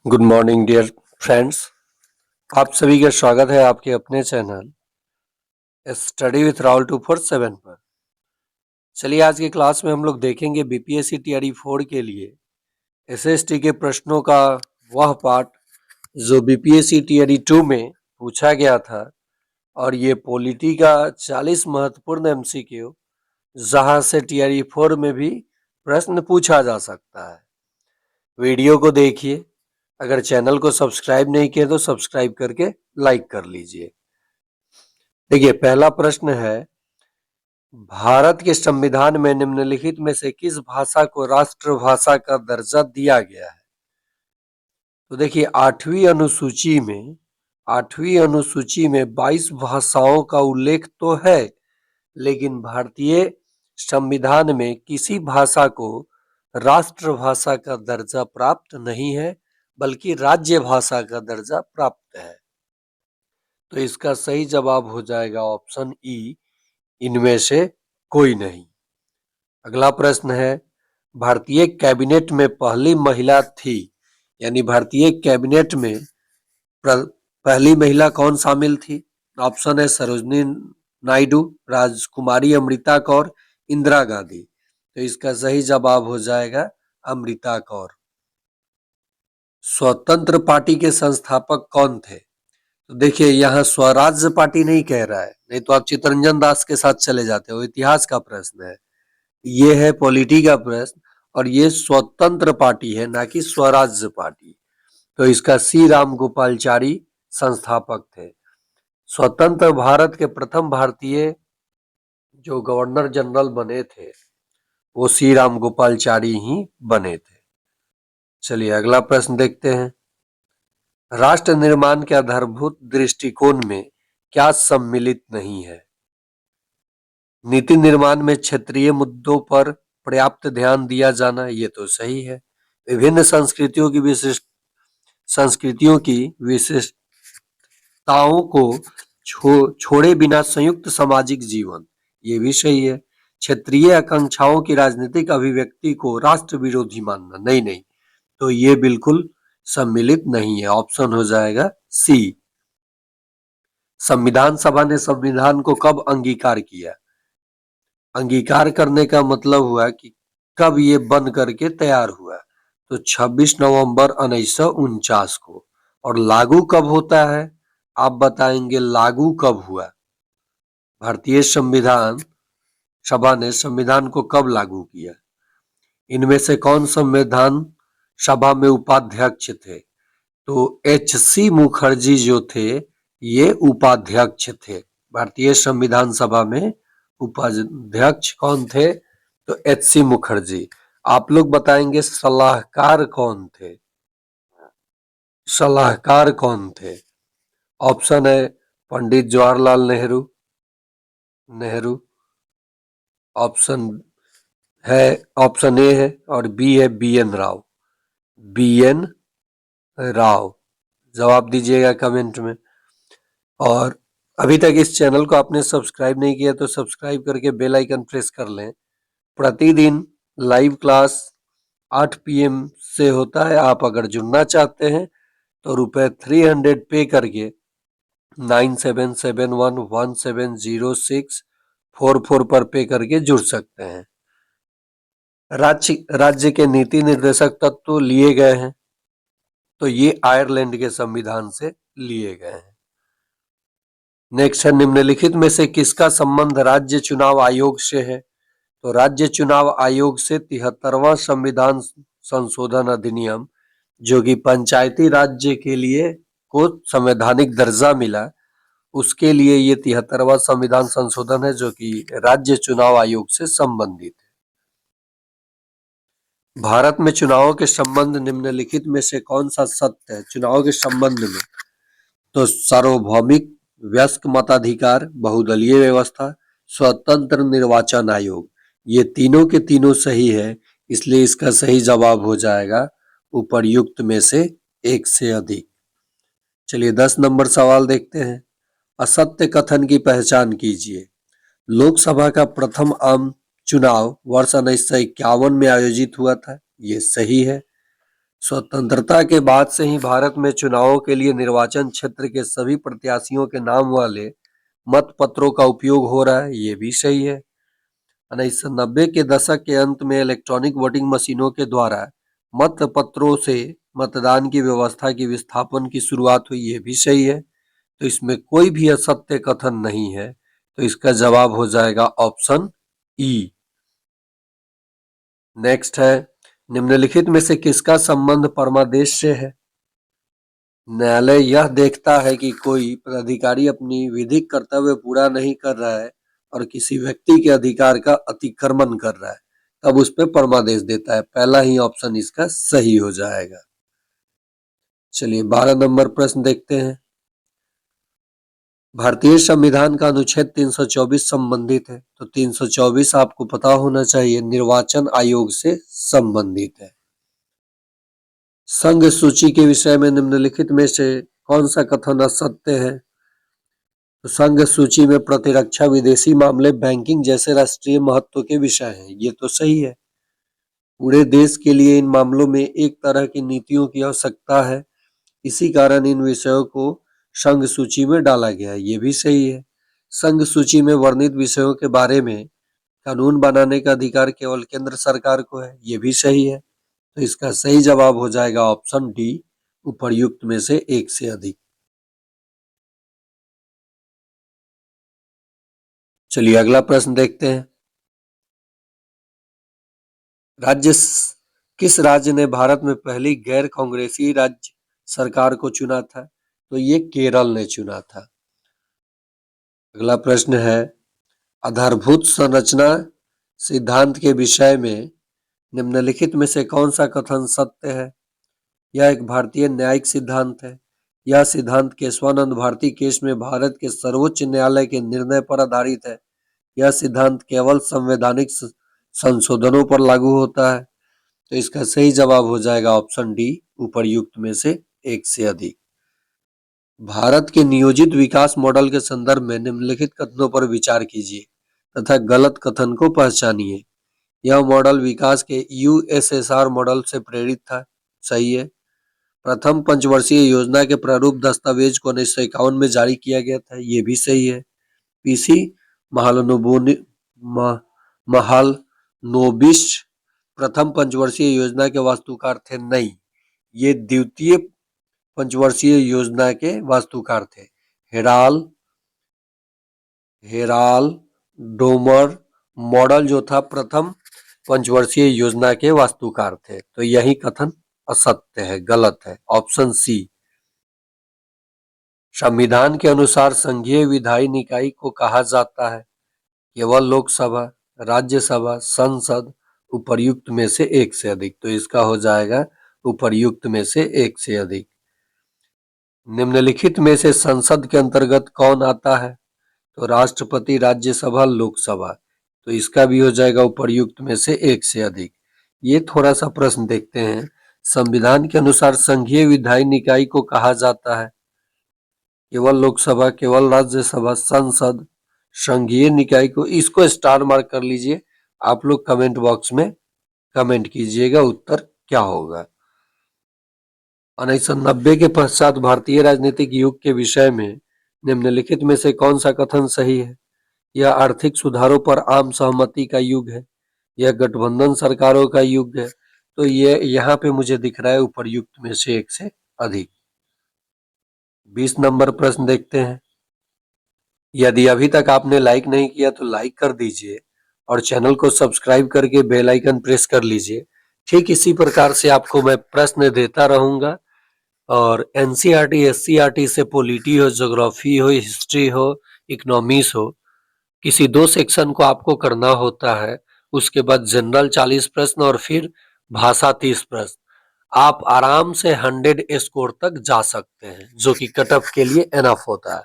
Good morning dear friends. आप सभी का स्वागत है आपके अपने चैनल स्टडी विथ राहुल 247 पर। चलिए आज की क्लास में हम लोग देखेंगे बीपीएससी टीआरई 4 के लिए एसएसटी के प्रश्नों का वह पार्ट जो बीपीएससी टीआरई 2 में पूछा गया था, और ये पॉलिटी का 40 महत्वपूर्ण एमसीक्यू जहां से टीआरई 4 में भी प्रश्न पूछा जा सकता है। वीडियो को देखिए, अगर चैनल को सब्सक्राइब नहीं किया तो सब्सक्राइब करके लाइक कर लीजिए। देखिए पहला प्रश्न है, भारत के संविधान में निम्नलिखित में से किस भाषा को राष्ट्रभाषा का दर्जा दिया गया है? तो देखिए आठवीं अनुसूची में 22 भाषाओं का उल्लेख तो है, लेकिन भारतीय संविधान में किसी भाषा को राष्ट्रभाषा का दर्जा प्राप्त नहीं है, बल्कि राज्य भाषा का दर्जा प्राप्त है। तो इसका सही जवाब हो जाएगा ऑप्शन ई, इनमें से कोई नहीं। अगला प्रश्न है, भारतीय कैबिनेट में पहली महिला थी, यानी भारतीय कैबिनेट में पहली महिला कौन शामिल थी? ऑप्शन है सरोजिनी नायडू, राजकुमारी अमृता कौर, इंदिरा गांधी। तो इसका सही जवाब हो जाएगा अमृता कौर। स्वतंत्र पार्टी के संस्थापक कौन थे? तो देखिए यहाँ स्वराज्य पार्टी नहीं कह रहा है, नहीं तो आप चित्तरंजन दास के साथ चले जाते हो, इतिहास का प्रश्न है। ये है पॉलिटी का प्रश्न, और ये स्वतंत्र पार्टी है, ना कि स्वराज्य पार्टी। तो इसका सी रामगोपालचारी संस्थापक थे। स्वतंत्र भारत के प्रथम भारतीय जो गवर्नर जनरल बने थे वो सी रामगोपालचारी ही बने थे। चलिए अगला प्रश्न देखते हैं, राष्ट्र निर्माण के आधारभूत दृष्टिकोण में क्या सम्मिलित नहीं है? नीति निर्माण में क्षेत्रीय मुद्दों पर पर्याप्त ध्यान दिया जाना, ये तो सही है। विभिन्न संस्कृतियों की विशिष्टताओं को छोड़े बिना संयुक्त सामाजिक जीवन, ये भी सही है। क्षेत्रीय आकांक्षाओं की राजनीतिक अभिव्यक्ति को राष्ट्र विरोधी मानना, नहीं, तो ये बिल्कुल सम्मिलित नहीं है। ऑप्शन हो जाएगा सी। संविधान सभा ने संविधान को कब अंगीकार किया? अंगीकार करने का मतलब हुआ कि कब ये बन करके तैयार हुआ, तो 26 नवंबर 1949 को। और लागू कब होता है, आप बताएंगे लागू कब हुआ? भारतीय संविधान सभा ने संविधान को कब लागू किया? इनमें से कौन संविधान सभा में उपाध्यक्ष थे? तो एच.सी. मुखर्जी जो थे ये उपाध्यक्ष थे। भारतीय संविधान सभा में उपाध्यक्ष कौन थे? तो एच.सी. मुखर्जी। आप लोग बताएंगे सलाहकार कौन थे? सलाहकार कौन थे? ऑप्शन है पंडित जवाहरलाल नेहरू। ऑप्शन ए है और बी है बी.एन. राव। जवाब दीजिएगा कमेंट में। और अभी तक इस चैनल को आपने सब्सक्राइब नहीं किया तो सब्सक्राइब करके बेल आइकन प्रेस कर लें। प्रतिदिन लाइव क्लास 8 PM से होता है। आप अगर जुड़ना चाहते हैं तो ₹300 पे करके 9771170644 पर पे करके जुड़ सकते हैं। राज्य के नीति निर्देशक तत्व लिए गए हैं, तो ये आयरलैंड के संविधान से लिए गए हैं। नेक्स्ट है, निम्नलिखित में से किसका संबंध राज्य चुनाव आयोग से है? तो राज्य चुनाव आयोग से 73वां संविधान संशोधन अधिनियम, जो कि पंचायती राज्य के लिए को संवैधानिक दर्जा मिला, उसके लिए ये 73वां संविधान संशोधन है जो कि राज्य चुनाव आयोग से संबंधित है। भारत में चुनावों के संबंध निम्नलिखित में से कौन सा सत्य है चुनाव के संबंध में? तो सार्वभौमिक वयस्क मताधिकार, बहुदलीय व्यवस्था, स्वतंत्र निर्वाचन आयोग, ये तीनों के तीनों सही है, इसलिए इसका सही जवाब हो जाएगा उपर्युक्त में से एक से अधिक। चलिए 10 नंबर सवाल देखते हैं, असत्य कथन की पहचान कीजिए। लोकसभा का प्रथम आम चुनाव वर्ष 1951 में आयोजित हुआ था, ये सही है। स्वतंत्रता के बाद से ही भारत में चुनावों के लिए निर्वाचन क्षेत्र के सभी प्रत्याशियों के नाम वाले मत पत्रों का उपयोग हो रहा है, ये भी सही है। 1990 के दशक के अंत में इलेक्ट्रॉनिक वोटिंग मशीनों के द्वारा मत पत्रों से मतदान की व्यवस्था की विस्थापन की शुरुआत हुई, ये भी सही है। तो इसमें कोई भी असत्य कथन नहीं है, तो इसका जवाब हो जाएगा ऑप्शन ई। नेक्स्ट है, निम्नलिखित में से किसका संबंध परमादेश से है? न्यायालय यह देखता है कि कोई पदाधिकारी अपनी विधिक कर्तव्य पूरा नहीं कर रहा है और किसी व्यक्ति के अधिकार का अतिक्रमण कर रहा है, तब उस पर परमादेश देता है। पहला ही ऑप्शन इसका सही हो जाएगा। चलिए 12 नंबर प्रश्न देखते हैं। भारतीय संविधान का अनुच्छेद 324 संबंधित है, तो 324 आपको पता होना चाहिए, निर्वाचन आयोग से संबंधित है। संघ सूची के विषय में निम्नलिखित में से कौन सा कथन असत्य है? तो संघ सूची में प्रतिरक्षा, विदेशी मामले, बैंकिंग जैसे राष्ट्रीय महत्व के विषय हैं, ये तो सही है। पूरे देश के लिए इन मामलों में एक तरह की नीतियों की आवश्यकता है, इसी कारण इन विषयों को संघ सूची में डाला गया है, ये भी सही है। संघ सूची में वर्णित विषयों के बारे में कानून बनाने का अधिकार केवल केंद्र सरकार को है, ये भी सही है। तो इसका सही जवाब हो जाएगा ऑप्शन डी, उपर्युक्त में से एक से अधिक। चलिए अगला प्रश्न देखते हैं। किस राज्य ने भारत में पहली गैर कांग्रेसी राज्य सरकार को चुना था? तो ये केरल ने चुना था। अगला प्रश्न है, आधारभूत संरचना सिद्धांत के विषय में निम्नलिखित में से कौन सा कथन सत्य है? यह एक भारतीय न्यायिक सिद्धांत है। यह सिद्धांत केशवानंद भारती केस में भारत के सर्वोच्च न्यायालय के निर्णय पर आधारित है। यह सिद्धांत केवल संवैधानिक संशोधनों पर लागू होता है। तो इसका सही जवाब हो जाएगा ऑप्शन डी, उपर्युक्त में से एक से अधिक। भारत के नियोजित विकास मॉडल के संदर्भ में निम्नलिखित कथनों पर विचार कीजिए तथा गलत कथन को पहचानिए। यह मॉडल विकास के यूएसएसआर मॉडल से प्रेरित था, सही है। प्रथम पंचवर्षीय योजना के प्रारूप दस्तावेज को 1951 में जारी किया गया था, ये भी सही है। पीसी महालनोबिस प्रथम पंचवर्षीय योजना के वास्तुकार थे, नहीं, ये द्वितीय पंचवर्षीय योजना के वास्तुकार थे। हेराल डोमर मॉडल जो था प्रथम पंचवर्षीय योजना के वास्तुकार थे, तो यही कथन असत्य है, गलत है, ऑप्शन सी। संविधान के अनुसार संघीय विधायी निकाय को कहा जाता है केवल लोकसभा, राज्यसभा, संसद, उपर्युक्त में से एक से अधिक। तो इसका हो जाएगा उपर्युक्त में से एक से अधिक। निम्नलिखित में से संसद के अंतर्गत कौन आता है? तो राष्ट्रपति, राज्यसभा, लोकसभा। तो इसका भी हो जाएगा उपर्युक्त में से एक से अधिक। ये थोड़ा सा प्रश्न देखते हैं। संविधान के अनुसार संघीय विधायी निकाय को कहा जाता है केवल लोकसभा, केवल राज्यसभा, संसद, संघीय निकाय को, इसको स्टार मार्क कर लीजिए। आप लोग कमेंट बॉक्स में कमेंट कीजिएगा उत्तर क्या होगा। 1990 के पश्चात भारतीय राजनीतिक युग के विषय में निम्नलिखित में से कौन सा कथन सही है? यह आर्थिक सुधारों पर आम सहमति का युग है, यह गठबंधन सरकारों का युग है। तो ये यहाँ पे मुझे दिख रहा है उपर्युक्त में से एक से अधिक। 20 नंबर प्रश्न देखते हैं। यदि अभी तक आपने लाइक नहीं किया तो लाइक कर दीजिए और चैनल को सब्सक्राइब करके बेल आइकन प्रेस कर लीजिए। ठीक इसी प्रकार से आपको मैं प्रश्न देता रहूंगा और एनसीईआरटी, एससीईआरटी से पॉलिटी हो, ज्योग्राफी हो, हिस्ट्री हो, इकोनॉमिक्स हो, किसी दो सेक्शन को आपको करना होता है। उसके बाद जनरल 40 प्रश्न और फिर भाषा 30 प्रश्न। आप आराम से 100 स्कोर तक जा सकते हैं, जो कि कट ऑफ के लिए एनफ होता है।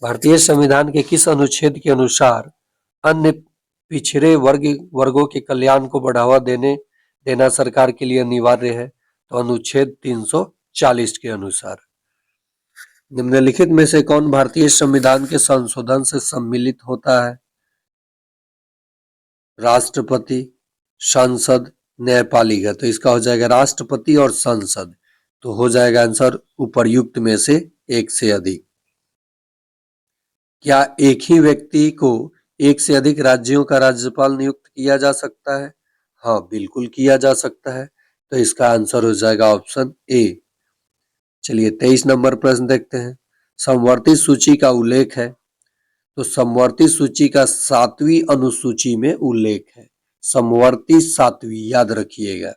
भारतीय संविधान के किस अनुच्छेद के अनुसार अन्य पिछड़े वर्गों के कल्याण को बढ़ावा देना सरकार के लिए अनिवार्य है? तो अनुच्छेद 340 के अनुसार। निम्नलिखित में से कौन भारतीय संविधान के संशोधन से सम्मिलित होता है? राष्ट्रपति, संसद, न्यायपालिका, तो इसका हो जाएगा राष्ट्रपति और संसद। तो हो जाएगा आंसर उपर्युक्त में से एक से अधिक। क्या एक ही व्यक्ति को एक से अधिक राज्यों का राज्यपाल नियुक्त किया जा सकता है? हाँ, बिल्कुल किया जा सकता है। तो इसका आंसर हो जाएगा ऑप्शन ए। चलिए 23 नंबर प्रश्न देखते हैं। समवर्ती सूची का उल्लेख है, तो समवर्ती सूची का 7वीं अनुसूची में उल्लेख है। समवर्ती 7वीं याद रखिएगा।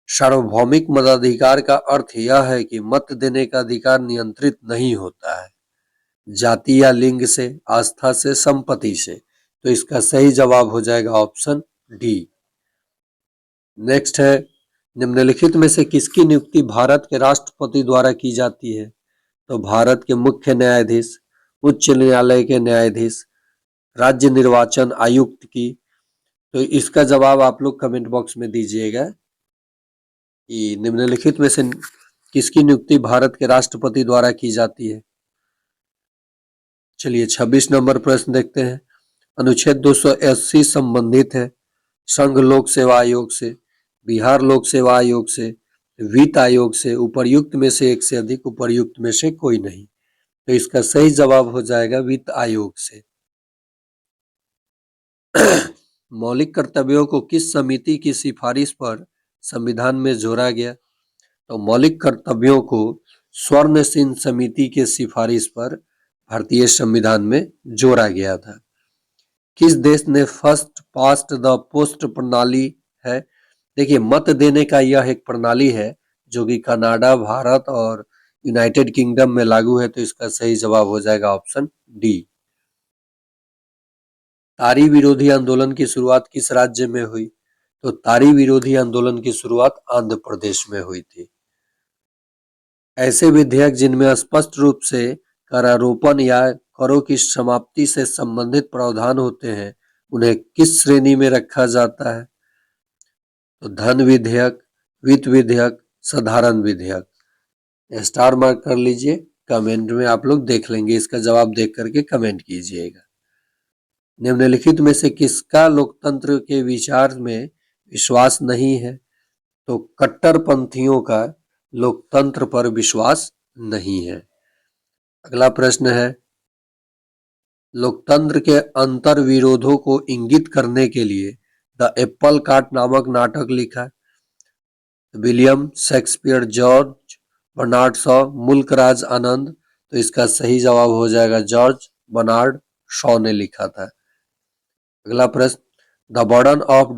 सार्वभौमिक मताधिकार का अर्थ यह है कि मत देने का अधिकार नियंत्रित नहीं होता है जाति या लिंग से, आस्था से, संपत्ति से। तो इसका सही जवाब हो जाएगा ऑप्शन डी। नेक्स्ट है, निम्नलिखित में से किसकी नियुक्ति भारत के राष्ट्रपति द्वारा की जाती है? तो भारत के मुख्य न्यायाधीश, उच्च न्यायालय के न्यायाधीश, राज्य निर्वाचन आयुक्त की। तो इसका जवाब आप लोग कमेंट बॉक्स में दीजिएगा कि निम्नलिखित में से किसकी नियुक्ति भारत के राष्ट्रपति द्वारा की जाती है। चलिए 26 नंबर प्रश्न देखते हैं। अनुच्छेद 280 संबंधित है संघ लोक सेवा आयोग से, बिहार लोक सेवा आयोग से, वित्त आयोग से, उपर्युक्त में से एक से अधिक, उपर्युक्त में से कोई नहीं। तो इसका सही जवाब हो जाएगा वित्त आयोग से। मौलिक कर्तव्यों को किस समिति की सिफारिश पर संविधान में जोड़ा गया? तो मौलिक कर्तव्यों को स्वर्ण सिंह समिति के सिफारिश पर भारतीय संविधान में जोड़ा गया था। किस देश ने फर्स्ट पास्ट द पोस्ट प्रणाली है? देखिए, मत देने का यह एक प्रणाली है जो कि कनाडा, भारत और यूनाइटेड किंगडम में लागू है। तो इसका सही जवाब हो जाएगा ऑप्शन डी। तारी विरोधी आंदोलन की शुरुआत किस राज्य में हुई? तो तारी विरोधी आंदोलन की शुरुआत आंध्र प्रदेश में हुई थी। ऐसे विधेयक जिनमें स्पष्ट रूप से करारोपण या करों की समाप्ति से संबंधित प्रावधान होते हैं, उन्हें किस श्रेणी में रखा जाता है? तो धन विधेयक, वित्त विधेयक, साधारण विधेयक। स्टार मार्क कर लीजिए, कमेंट में आप लोग देख लेंगे, इसका जवाब देख करके कमेंट कीजिएगा। निम्नलिखित में से किसका लोकतंत्र के विचार में विश्वास नहीं है? तो कट्टरपंथियों का लोकतंत्र पर विश्वास नहीं है। अगला प्रश्न है, लोकतंत्र के अंतर विरोधों को इंगित करने के लिए द एप्पल कार्ट नामक नाटक लिखा William Shakespeare, George Bernard Shaw, Mulk Raj आनंद। तो इसका सही जवाब हो जाएगा जॉर्ज बर्नार्ड शॉ ने लिखा था। अगला प्रश्न, द बर्डन ऑफ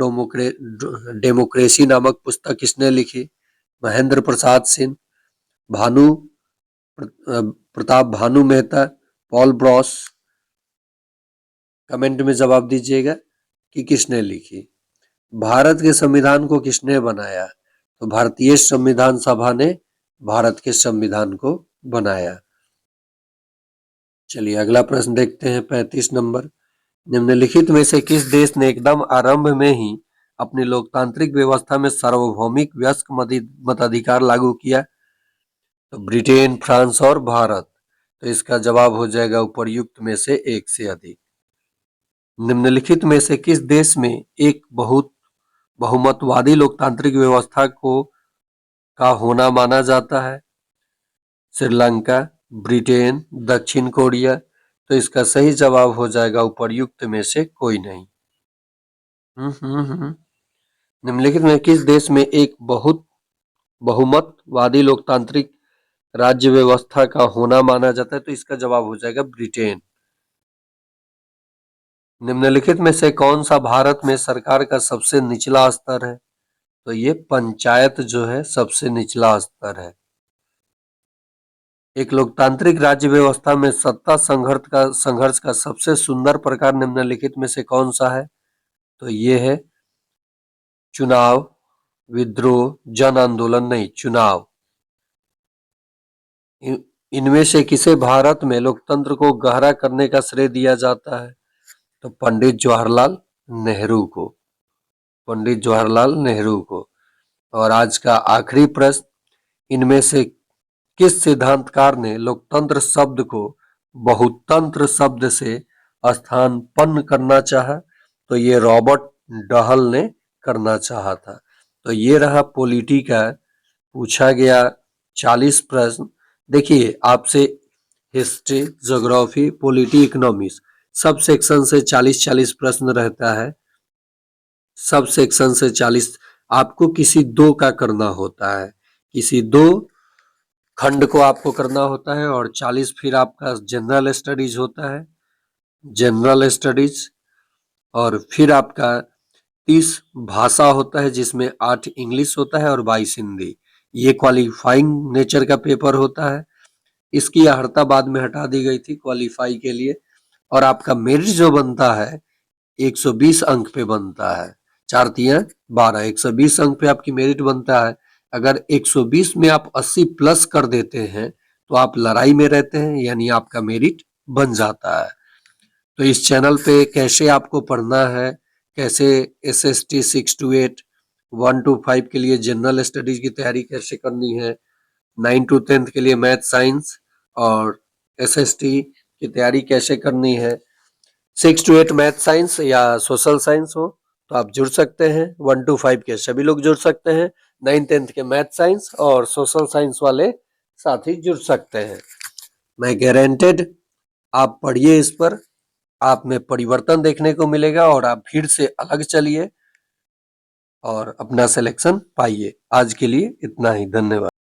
डेमोक्रेसी नामक पुस्तक किसने लिखी? Mahendra Prasad Singh, Bhanu Pratap Bhanu Mehta, Paul Brass. Comment में जवाब दीजिएगा कि किसने लिखी। भारत के संविधान को किसने बनाया? तो भारतीय संविधान सभा ने भारत के संविधान को बनाया। चलिए अगला प्रश्न देखते हैं 35 नंबर। निम्नलिखित में से किस देश ने एकदम आरंभ में ही अपनी लोकतांत्रिक व्यवस्था में सार्वभौमिक वयस्क मताधिकार लागू किया? तो ब्रिटेन, फ्रांस और भारत। तो इसका जवाब हो जाएगा उपर्युक्त में से एक से अधिक। निम्नलिखित में से किस देश में एक बहुमतवादी लोकतांत्रिक व्यवस्था का होना माना जाता है? श्रीलंका, ब्रिटेन, दक्षिण कोरिया। तो इसका सही जवाब हो जाएगा उपर्युक्त में से कोई नहीं। निम्नलिखित में किस देश में एक बहुमतवादी लोकतांत्रिक राज्य व्यवस्था का होना माना जाता है? तो इसका जवाब हो जाएगा ब्रिटेन। निम्नलिखित में से कौन सा भारत में सरकार का सबसे निचला स्तर है? तो ये पंचायत जो है सबसे निचला स्तर है। एक लोकतांत्रिक राज्य व्यवस्था में सत्ता संघर्ष का सबसे सुंदर प्रकार निम्नलिखित में से कौन सा है? तो ये है चुनाव, विद्रोह, जन आंदोलन नहीं, चुनाव। इनमें से किसे भारत में लोकतंत्र को गहरा करने का श्रेय दिया जाता है? तो पंडित जवाहरलाल नेहरू को, पंडित जवाहरलाल नेहरू को। और आज का आखिरी प्रश्न, इनमें से किस सिद्धांतकार ने लोकतंत्र शब्द को बहुतंत्र शब्द से स्थानापन्न करना चाहा? तो ये रॉबर्ट डहल ने करना चाहा था। तो ये रहा पॉलिटी का पूछा गया 40 प्रश्न। देखिए आपसे history, geography, polity, economics sub section से 40-40 प्रश्न रहता है। सब सेक्शन से 40 आपको किसी दो का करना होता है, किसी दो खंड को आपको करना होता है और 40 फिर आपका जनरल स्टडीज होता है, जनरल स्टडीज। और फिर आपका 30 भाषा होता है जिसमें 8 इंग्लिश होता है और 22 हिंदी। ये क्वालिफाइंग नेचर का पेपर होता है। इसकी अर्हता बाद में हटा दी गई थी क्वालिफाई के लिए। और आपका मेरिट जो बनता है 120 अंक पे बनता है। 4 तिया 12, 120 अंक पे आपकी मेरिट बनता है। अगर 120 में आप 80 प्लस कर देते हैं तो आप लड़ाई में रहते हैं, यानी आपका मेरिट बन जाता है। तो इस चैनल पे कैसे आपको पढ़ना है, कैसे SST 6 to 8, 1 to 5 के लिए जनरल स्टडीज की तैयारी कैसे करनी है, 9 to 10 के लिए मैथ साइंस और SST की तैयारी कैसे करनी है, 6 to 8 मैथ साइंस या सोशल साइंस हो तो आप जुड़ सकते हैं। 1 to 5 के सभी लोग जुड़ सकते हैं। 9 10th के मैथ साइंस और सोशल साइंस वाले साथी जुड़ सकते हैं। मैं गारंटेड आप पढ़िए इस पर, आप में परिवर्तन देखने को मिलेगा और आप भीड़ से अलग चलिए और अपना सिलेक्शन पाइए। आज के लिए इतना ही, धन्यवाद।